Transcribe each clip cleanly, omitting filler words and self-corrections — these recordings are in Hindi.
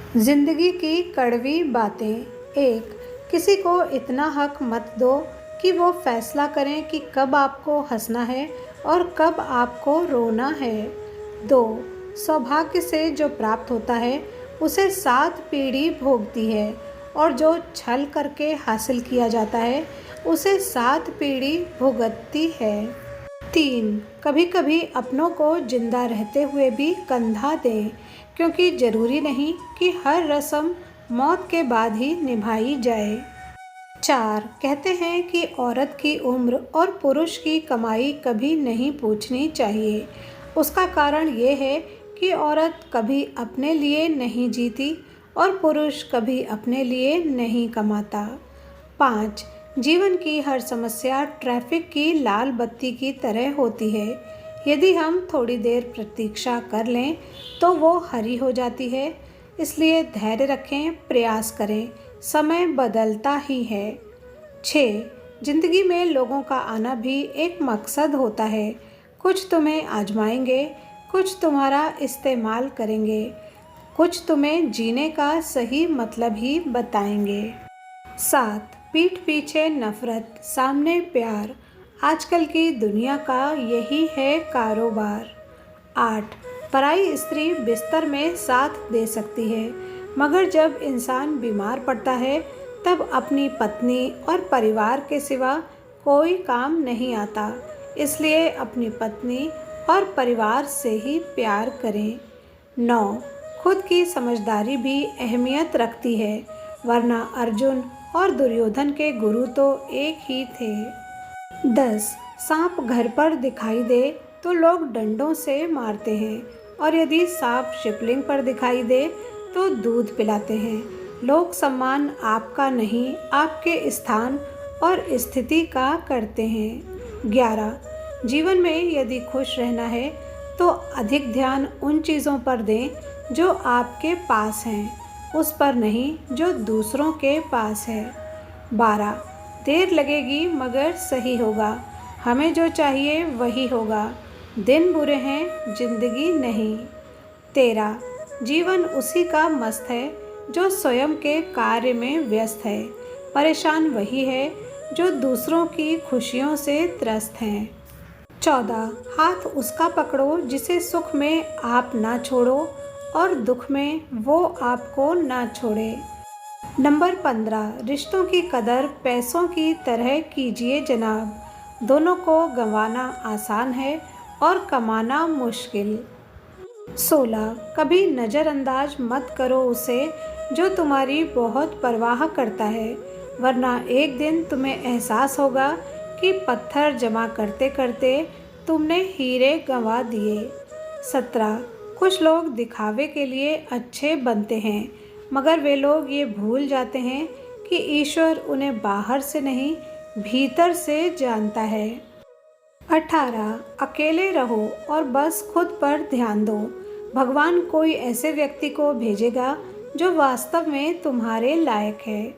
जिंदगी की कड़वी बातें। एक, किसी को इतना हक मत दो कि वो फैसला करें कि कब आपको हंसना है और कब आपको रोना है। दो, सौभाग्य से जो प्राप्त होता है उसे 7 पीढ़ी भोगती है और जो छल करके हासिल किया जाता है उसे 7 पीढ़ी भुगतती है। 3, कभी कभी अपनों को जिंदा रहते हुए भी कंधा दें, क्योंकि जरूरी नहीं कि हर रस्म मौत के बाद ही निभाई जाए। 4, कहते हैं कि औरत की उम्र और पुरुष की कमाई कभी नहीं पूछनी चाहिए। उसका कारण ये है कि औरत कभी अपने लिए नहीं जीती और पुरुष कभी अपने लिए नहीं कमाता। 5, जीवन की हर समस्या ट्रैफिक की लाल बत्ती की तरह होती है। यदि हम थोड़ी देर प्रतीक्षा कर लें तो वो हरी हो जाती है। इसलिए धैर्य रखें, प्रयास करें, समय बदलता ही है। 6, जिंदगी में लोगों का आना भी एक मकसद होता है। कुछ तुम्हें आजमाएंगे, कुछ तुम्हारा इस्तेमाल करेंगे, कुछ तुम्हें जीने का सही मतलब ही बताएंगे। 7, पीठ पीछे नफरत, सामने प्यार, आजकल की दुनिया का यही है कारोबार। 8, पराई स्त्री बिस्तर में साथ दे सकती है, मगर जब इंसान बीमार पड़ता है तब अपनी पत्नी और परिवार के सिवा कोई काम नहीं आता। इसलिए अपनी पत्नी और परिवार से ही प्यार करें। 9, खुद की समझदारी भी अहमियत रखती है, वरना अर्जुन और दुर्योधन के गुरु तो एक ही थे। 10, सांप घर पर दिखाई दे तो लोग डंडों से मारते हैं और यदि सांप शिवलिंग पर दिखाई दे तो दूध पिलाते हैं। लोक सम्मान आपका नहीं, आपके स्थान और स्थिति का करते हैं। 11, जीवन में यदि खुश रहना है तो अधिक ध्यान उन चीज़ों पर दें जो आपके पास हैं, उस पर नहीं जो दूसरों के पास है। 12, देर लगेगी मगर सही होगा, हमें जो चाहिए वही होगा, दिन बुरे हैं जिंदगी नहीं। 13, जीवन उसी का मस्त है जो स्वयं के कार्य में व्यस्त है, परेशान वही है जो दूसरों की खुशियों से त्रस्त हैं। 14, हाथ उसका पकड़ो जिसे सुख में आप ना छोड़ो और दुख में वो आपको ना छोड़े। नंबर 15, रिश्तों की कदर पैसों की तरह कीजिए जनाब, दोनों को गंवाना आसान है और कमाना मुश्किल। 16, कभी नज़रअंदाज मत करो उसे जो तुम्हारी बहुत परवाह करता है, वरना एक दिन तुम्हें एहसास होगा कि पत्थर जमा करते करते तुमने हीरे गंवा दिए। 17, कुछ लोग दिखावे के लिए अच्छे बनते हैं, मगर वे लोग ये भूल जाते हैं कि ईश्वर उन्हें बाहर से नहीं भीतर से जानता है। 18, अकेले रहो और बस खुद पर ध्यान दो, भगवान कोई ऐसे व्यक्ति को भेजेगा जो वास्तव में तुम्हारे लायक है।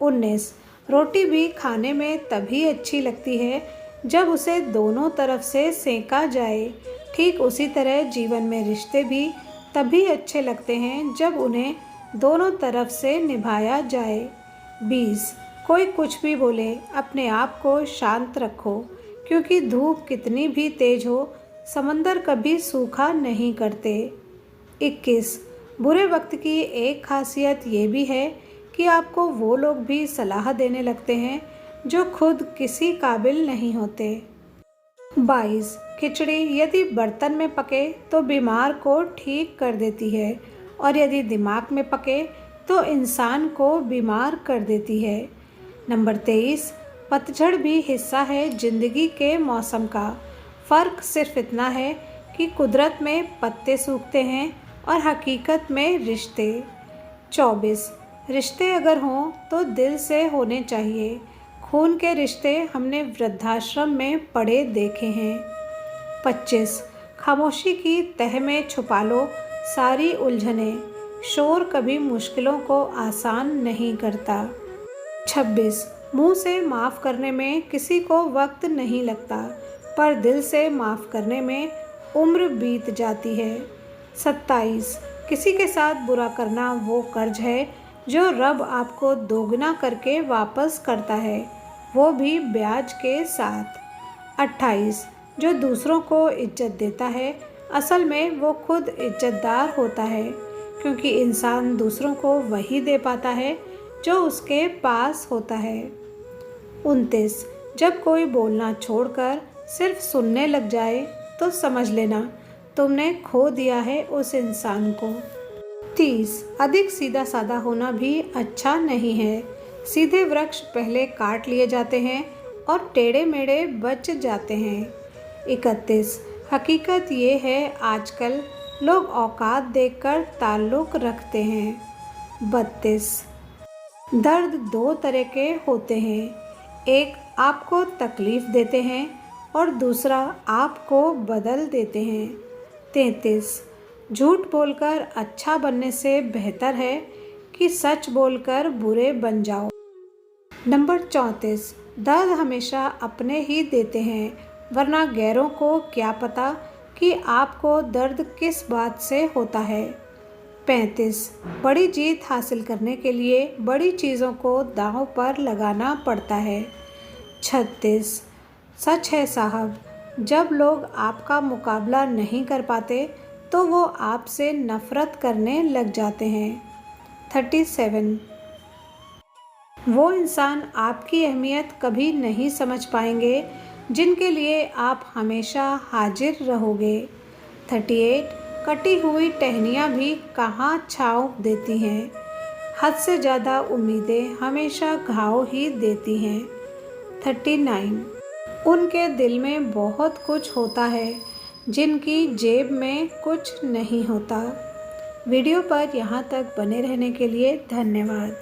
19, रोटी भी खाने में तभी अच्छी लगती है जब उसे दोनों तरफ से सेंका जाए। ठीक उसी तरह जीवन में रिश्ते भी तभी अच्छे लगते हैं जब उन्हें दोनों तरफ से निभाया जाए। 20, कोई कुछ भी बोले, अपने आप को शांत रखो, क्योंकि धूप कितनी भी तेज हो समंदर कभी सूखा नहीं करते। 21, बुरे वक्त की एक खासियत ये भी है कि आपको वो लोग भी सलाह देने लगते हैं जो खुद किसी काबिल नहीं होते। 22, खिचड़ी यदि बर्तन में पके तो बीमार को ठीक कर देती है और यदि दिमाग में पके तो इंसान को बीमार कर देती है। नंबर 23, पतझड़ भी हिस्सा है जिंदगी के मौसम का, फ़र्क सिर्फ इतना है कि कुदरत में पत्ते सूखते हैं और हकीकत में रिश्ते। 24, रिश्ते अगर हों तो दिल से होने चाहिए, खून के रिश्ते हमने वृद्धाश्रम में पड़े देखे हैं। 25, खामोशी की तह में छुपा लो सारी उलझनें, शोर कभी मुश्किलों को आसान नहीं करता। 26, मुंह से माफ़ करने में किसी को वक्त नहीं लगता, पर दिल से माफ़ करने में उम्र बीत जाती है। 27, किसी के साथ बुरा करना वो कर्ज है जो रब आपको दोगुना करके वापस करता है, वो भी ब्याज के साथ। 28 जो दूसरों को इज्जत देता है असल में वो खुद इज्जतदार होता है, क्योंकि इंसान दूसरों को वही दे पाता है जो उसके पास होता है। 29 जब कोई बोलना छोड़कर सिर्फ सुनने लग जाए तो समझ लेना तुमने खो दिया है उस इंसान को। 30 अधिक सीधा साधा होना भी अच्छा नहीं है। सीधे वृक्ष पहले काट लिए जाते हैं और टेढ़े मेढ़े बच जाते हैं। 31 हकीकत ये है आजकल लोग औकात देखकर ताल्लुक़ रखते हैं। 32 दर्द दो तरह के होते हैं, एक आपको तकलीफ़ देते हैं और दूसरा आपको बदल देते हैं। 33 झूठ बोलकर अच्छा बनने से बेहतर है कि सच बोलकर बुरे बन जाओ। नंबर 34 दर्द हमेशा अपने ही देते हैं, वरना गैरों को क्या पता कि आपको दर्द किस बात से होता है। 35 बड़ी जीत हासिल करने के लिए बड़ी चीज़ों को दांव पर लगाना पड़ता है। 36 सच है साहब, जब लोग आपका मुकाबला नहीं कर पाते तो वो आपसे नफ़रत करने लग जाते हैं। 37 वो इंसान आपकी अहमियत कभी नहीं समझ पाएंगे जिनके लिए आप हमेशा हाजिर रहोगे। 38 कटी हुई टहनियाँ भी कहाँ छाँव देती हैं, हद से ज़्यादा उम्मीदें हमेशा घाव ही देती हैं। 39 उनके दिल में बहुत कुछ होता है जिनकी जेब में कुछ नहीं होता। वीडियो पर यहाँ तक बने रहने के लिए धन्यवाद।